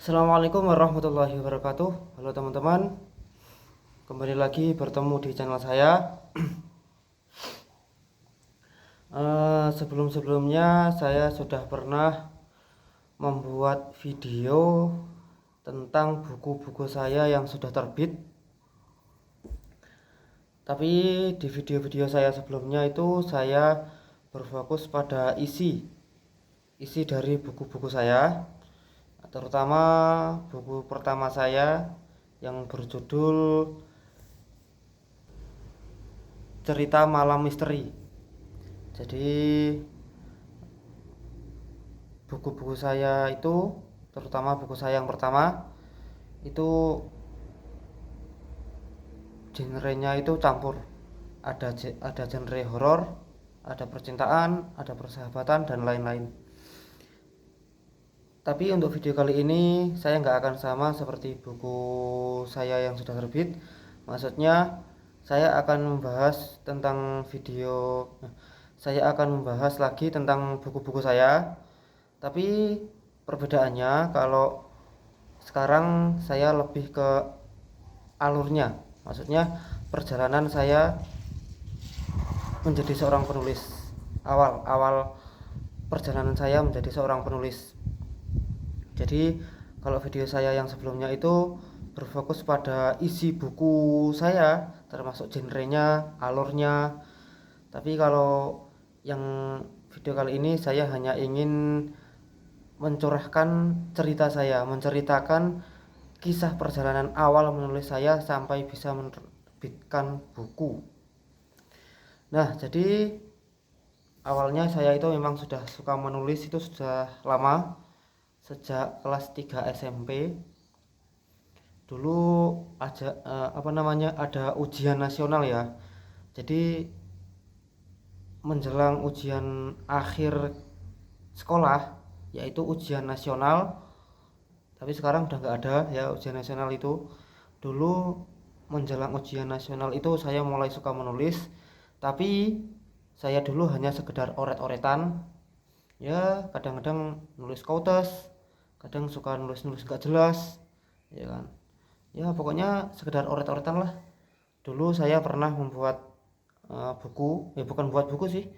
Assalamualaikum warahmatullahi wabarakatuh. Halo teman-teman, kembali lagi bertemu di channel saya. Sebelum-sebelumnya saya sudah pernah membuat video tentang buku-buku saya yang sudah terbit. Tapi di video-video saya sebelumnya itu saya berfokus pada isi dari buku-buku saya, terutama buku pertama saya yang berjudul Cerita Malam Misteri. Jadi buku-buku saya itu, terutama buku saya yang pertama itu genrenya itu campur. Ada genre horor, ada percintaan, ada persahabatan dan lain-lain. Tapi untuk video kali ini saya nggak akan sama seperti buku saya yang sudah terbit. Maksudnya saya akan membahas tentang saya akan membahas lagi tentang buku-buku saya. Tapi perbedaannya kalau sekarang saya lebih ke alurnya. Maksudnya perjalanan saya menjadi seorang penulis. Awal perjalanan saya menjadi seorang penulis. Jadi kalau video saya yang sebelumnya itu berfokus pada isi buku saya, termasuk genrenya, alurnya. Tapi kalau yang video kali ini saya hanya ingin mencurahkan cerita saya, menceritakan kisah perjalanan awal menulis saya sampai bisa menerbitkan buku. Nah, jadi awalnya saya itu memang sudah suka menulis itu sudah lama, sejak kelas 3 SMP. Dulu ada ujian nasional ya. Jadi menjelang ujian akhir sekolah, yaitu ujian nasional. Tapi sekarang udah nggak ada ya ujian nasional itu. Dulu menjelang ujian nasional itu saya mulai suka menulis. Tapi saya dulu hanya sekedar oret-oretan. Ya kadang-kadang nulis quotes, kadang suka nulis-nulis gak jelas, ya kan. Ya pokoknya sekedar oret-oretan lah. Dulu saya pernah membuat buku, bukan buat buku sih,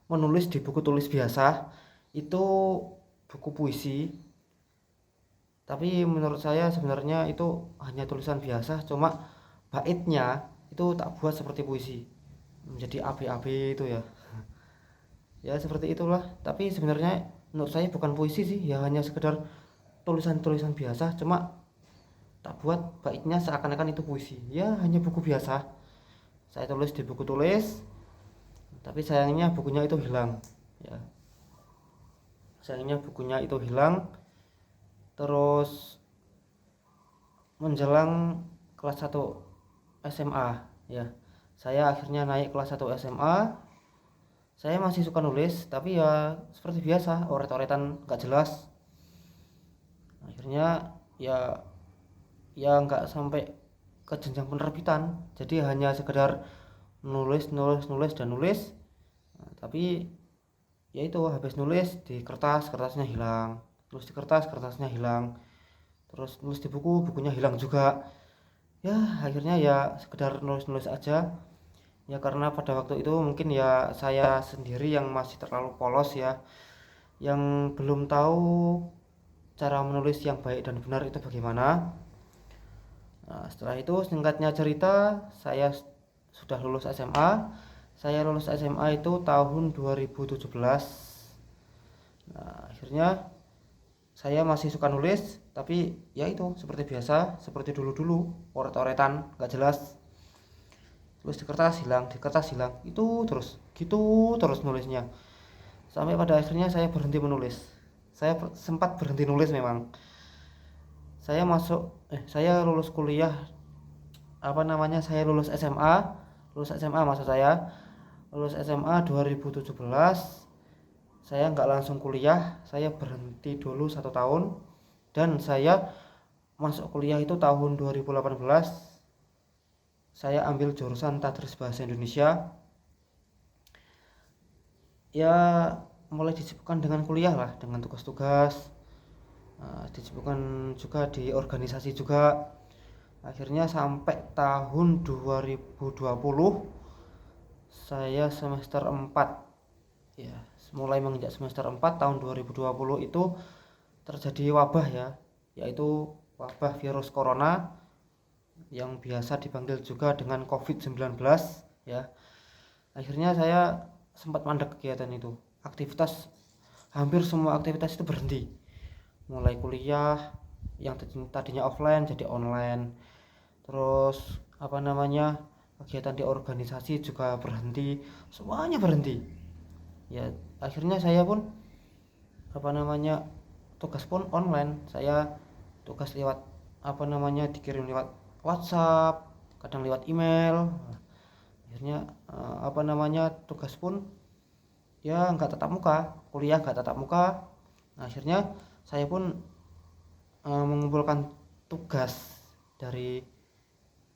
menulis di buku tulis biasa. Itu buku puisi. Tapi menurut saya sebenarnya itu hanya tulisan biasa, cuma baitnya itu tak buat seperti puisi, menjadi AB-AB itu ya. Ya seperti itulah. Tapi sebenarnya menurut saya bukan puisi sih, ya hanya sekedar tulisan-tulisan biasa, cuma tak buat baitnya seakan-akan itu puisi. Ya hanya buku biasa. Saya tulis di buku tulis, tapi sayangnya bukunya itu hilang. Ya. Sayangnya bukunya itu hilang. Terus menjelang kelas 1 SMA ya. Saya akhirnya naik kelas 1 SMA. Saya masih suka nulis, tapi ya seperti biasa, oret-oretan gak jelas. Akhirnya ya nggak sampai ke jenjang penerbitan. Jadi hanya sekedar nulis dan nulis. Nah, tapi ya itu habis nulis di kertasnya hilang. Terus di kertasnya hilang. Terus nulis di bukunya hilang juga. Ya akhirnya ya sekedar nulis aja. Ya karena pada waktu itu mungkin ya saya sendiri yang masih terlalu polos ya, yang belum tahu cara menulis yang baik dan benar itu bagaimana. Nah, setelah itu singkatnya cerita, saya sudah lulus SMA. Saya lulus SMA itu tahun 2017. Nah, akhirnya saya masih suka nulis, tapi ya itu seperti biasa, seperti dulu-dulu, oret-oretan, gak jelas. Terus di kertas hilang, itu terus, gitu terus nulisnya. Sampai pada akhirnya saya berhenti menulis. Saya sempat berhenti nulis memang. Saya lulus kuliah, saya lulus SMA maksud saya. Lulus SMA 2017. Saya nggak langsung kuliah, saya berhenti dulu 1 tahun, dan saya masuk kuliah itu tahun 2018. Saya ambil jurusan Tadris Bahasa Indonesia. Ya mulai disibukkan dengan kuliah lah, dengan tugas-tugas, disibukkan juga di organisasi juga. Akhirnya sampai tahun 2020 saya semester 4 ya, mulai menginjak semester 4 tahun 2020 itu terjadi wabah ya, yaitu wabah virus corona yang biasa dipanggil juga dengan COVID-19 ya. Akhirnya saya sempat mandek kegiatan itu. Hampir semua aktivitas itu berhenti. Mulai kuliah yang tadinya offline jadi online. Terus kegiatan di organisasi juga berhenti, semuanya berhenti. Ya, akhirnya saya pun tugas pun online. Saya tugas lewat dikirim lewat WhatsApp, kadang lewat email. Akhirnya tugas pun ya nggak tatap muka, kuliah nggak tatap muka. Nah, akhirnya saya pun mengumpulkan tugas dari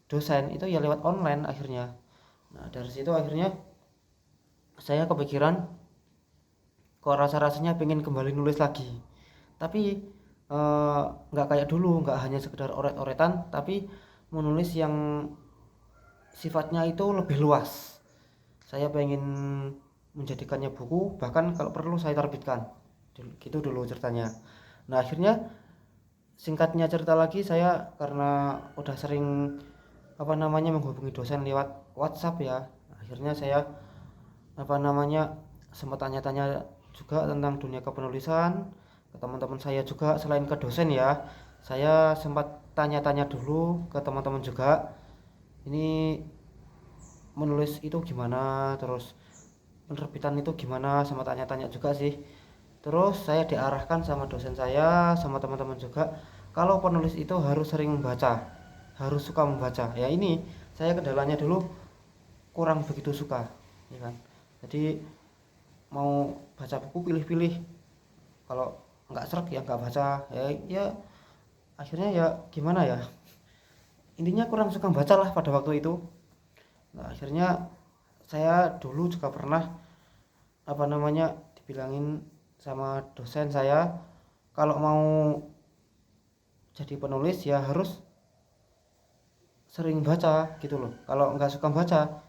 dosen itu ya lewat online akhirnya. Nah, dari situ akhirnya saya kepikiran, kok rasanya pengen kembali nulis lagi, tapi nggak kayak dulu, nggak hanya sekedar oret-oretan, tapi menulis yang sifatnya itu lebih luas. Saya pengen menjadikannya buku, bahkan kalau perlu saya terbitkan. Gitu dulu ceritanya. Nah, akhirnya singkatnya cerita lagi, saya karena udah sering menghubungi dosen lewat WhatsApp ya. Akhirnya saya sempat tanya-tanya juga tentang dunia kepenulisan ke teman-teman saya juga, selain ke dosen ya. Saya sempat tanya-tanya dulu ke teman-teman juga, ini menulis itu gimana, terus penerbitan itu gimana, sama tanya-tanya juga sih. Terus saya diarahkan sama dosen saya, sama teman-teman juga, kalau penulis itu harus sering membaca, harus suka membaca. Ya, ini saya kendalanya dulu kurang begitu suka, ya kan. Jadi mau baca buku pilih-pilih, kalau nggak srek ya nggak baca. Ya akhirnya ya gimana ya, intinya kurang suka baca lah pada waktu itu. Nah, akhirnya saya dulu juga pernah dibilangin sama dosen saya, kalau mau jadi penulis ya harus sering baca gitu loh. Kalau nggak suka baca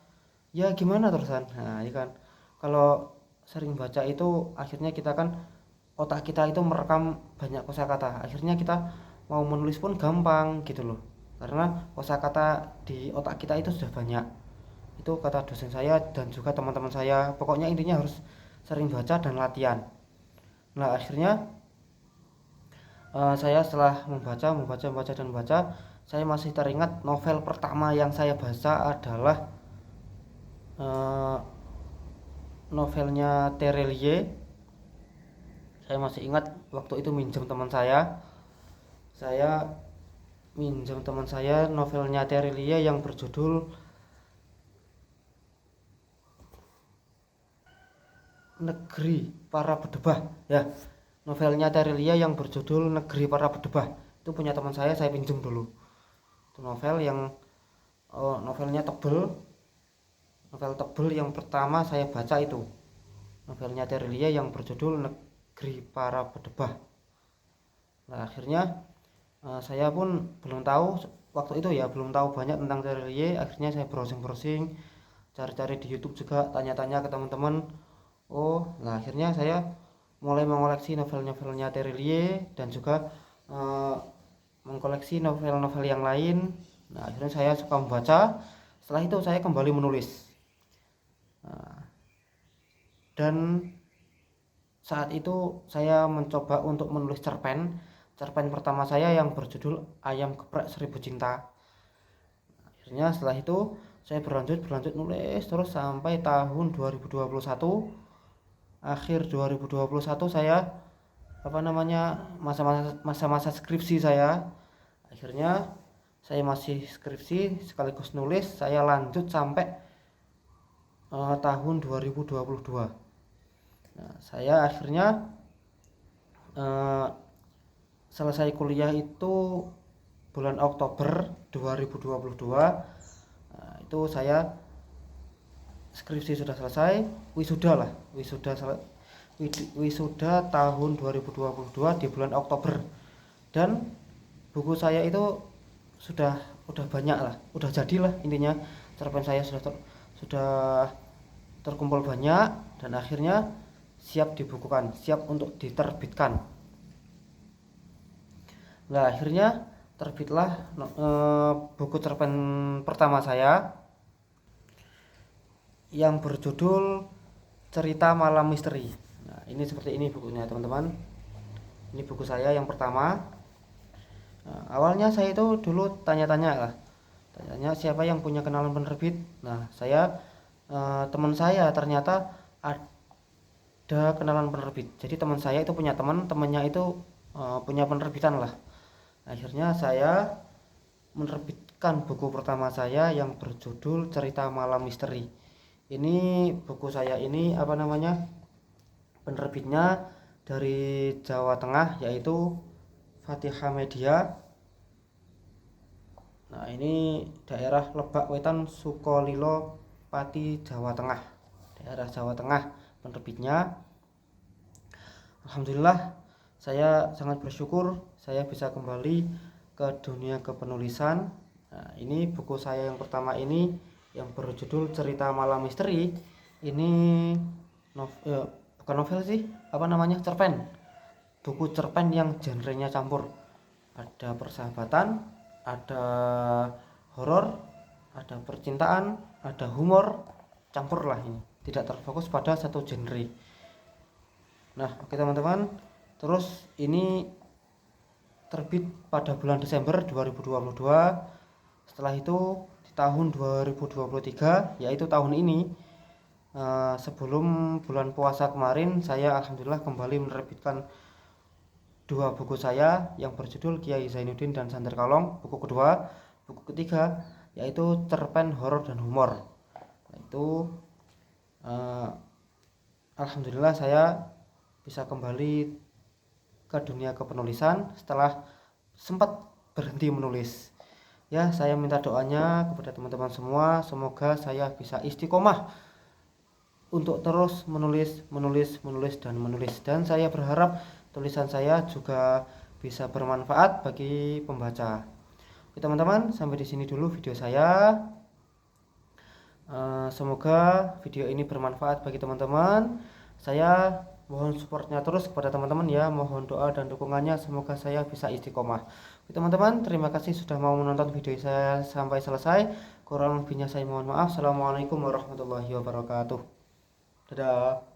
ya gimana terusan. Nah, ya kan, kalau sering baca itu akhirnya kita kan, otak kita itu merekam banyak kosakata, akhirnya kita mau menulis pun gampang gitu loh, karena kosakata di otak kita itu sudah banyak. Itu kata dosen saya dan juga teman-teman saya. Pokoknya intinya harus sering baca dan latihan. Nah, akhirnya saya setelah membaca dan membaca, saya masih teringat novel pertama yang saya baca adalah novelnya Terelie. Saya masih ingat waktu itu saya minjem teman saya novelnya Terelie yang berjudul Negeri Para Bedebah ya. Novelnya Terelie yang berjudul Negeri Para Bedebah itu punya teman saya pinjem dulu. Itu novelnya novel tebel yang pertama saya baca itu novelnya Terelie yang berjudul Negeri Para Bedebah. Nah, akhirnya saya pun belum tahu waktu itu ya, belum tahu banyak tentang Terelie. Akhirnya saya browsing cari-cari di YouTube juga, tanya-tanya ke teman-teman. Nah, akhirnya saya mulai mengoleksi novel-novelnya Terelie dan juga mengkoleksi novel-novel yang lain. Nah, akhirnya saya suka membaca. Setelah itu saya kembali menulis. Dan saat itu saya mencoba untuk menulis cerpen pertama saya yang berjudul Ayam Geprek Seribu Cinta. Akhirnya setelah itu saya berlanjut nulis terus sampai tahun 2021. Akhir 2021 saya masa-masa skripsi saya. Akhirnya saya masih skripsi sekaligus nulis, saya lanjut sampai tahun 2022. Nah, saya akhirnya selesai kuliah itu bulan Oktober 2022. Nah, itu saya skripsi sudah selesai, wisuda tahun 2022 di bulan Oktober. Dan buku saya itu udah banyak lah, udah jadilah intinya. Cerpen saya sudah terkumpul banyak dan akhirnya siap dibukukan, siap untuk diterbitkan. Nah, akhirnya terbitlah buku cerpen pertama saya yang berjudul Cerita Malam Misteri. Nah, ini seperti ini bukunya, teman-teman. Ini buku saya yang pertama. Nah, awalnya saya itu dulu tanya-tanya lah, tanya siapa yang punya kenalan penerbit. Nah, teman saya ternyata ada kenalan penerbit. Jadi teman saya itu punya temannya itu punya penerbitan lah. Akhirnya saya menerbitkan buku pertama saya yang berjudul Cerita Malam Misteri. Ini buku saya ini penerbitnya dari Jawa Tengah, yaitu Fatihah Media. Nah, ini daerah Lebak Wetan, Sukolilo, Pati, Jawa Tengah. Daerah Jawa Tengah penerbitnya. Alhamdulillah, saya sangat bersyukur saya bisa kembali ke dunia kepenulisan. Nah, ini buku saya yang pertama ini yang berjudul Cerita Malam Misteri. Ini bukan novel sih, cerpen. Buku cerpen yang genrenya campur. Ada persahabatan, ada horor, ada percintaan, ada humor, campur lah ini. Tidak terfokus pada satu genre. Nah, oke teman-teman. Terus ini terbit pada bulan Desember 2022. Setelah itu di tahun 2023, yaitu tahun ini, sebelum bulan puasa kemarin, saya alhamdulillah kembali menerbitkan dua buku saya yang berjudul Kiai Zainuddin dan Santer Kalong, buku kedua. Buku ketiga yaitu cerpen horor dan humor. Itu alhamdulillah saya bisa kembali ke dunia kepenulisan setelah sempat berhenti menulis. Ya, saya minta doanya kepada teman-teman semua, semoga saya bisa istiqomah untuk terus menulis dan saya berharap tulisan saya juga bisa bermanfaat bagi pembaca. Oke teman-teman, sampai di sini dulu video saya. Semoga video ini bermanfaat bagi teman-teman. Saya mohon supportnya terus kepada teman-teman ya, mohon doa dan dukungannya, semoga saya bisa istiqomah. Oke teman-teman, terima kasih sudah mau menonton video saya sampai selesai. Kurang lebihnya saya mohon maaf. Assalamualaikum warahmatullahi wabarakatuh. Dadah.